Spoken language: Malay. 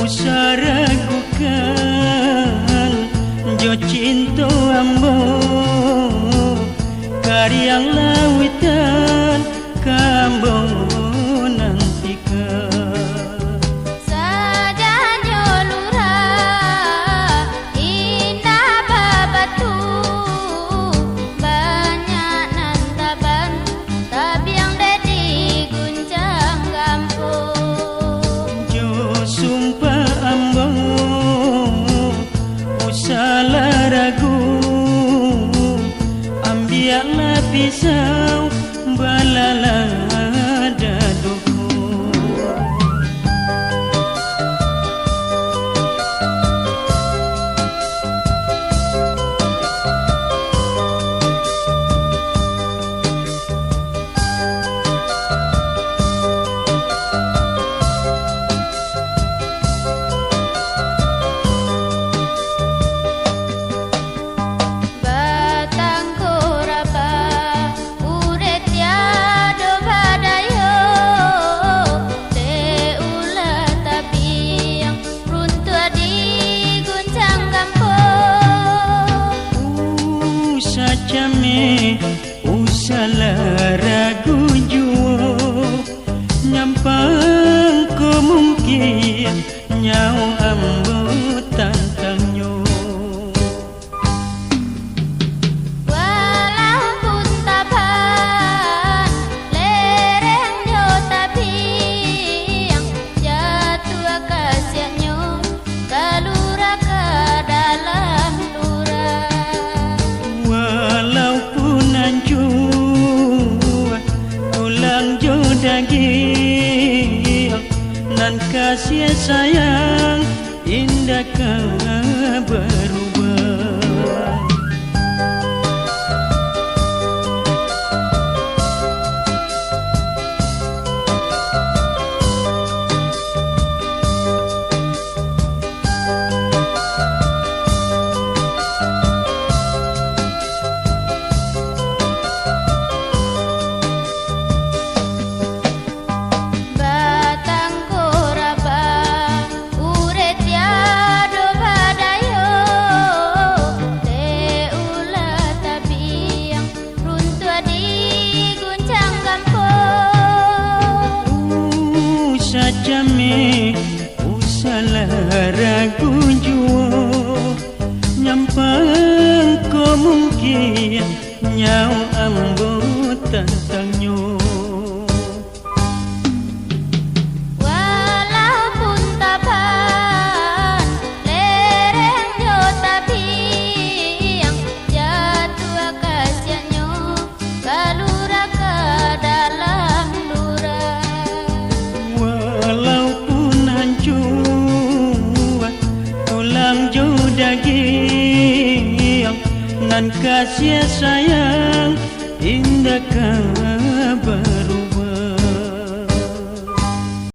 usah ragukan jo cinta ambo kariang lawitan kambo nantikan salah ragu ambiarlah pisau balalah daduku usalah ragu jua nyampang ko mungkin nyawa ambo tantangnya walaupun taban lerengnya tapi yang jatuh kasihannya kalura ke dalam lura walaupun tulang jo daging nan kasih sayang indah berubah jami usalah ragu jua nyampang ko mungkin nyawa ambo tantangnya walaupun taban lerengnya tapi yang jatuh kasihannya kalura ke dalam lura walaupun hancur tulang jo daging nan kasih sayang indah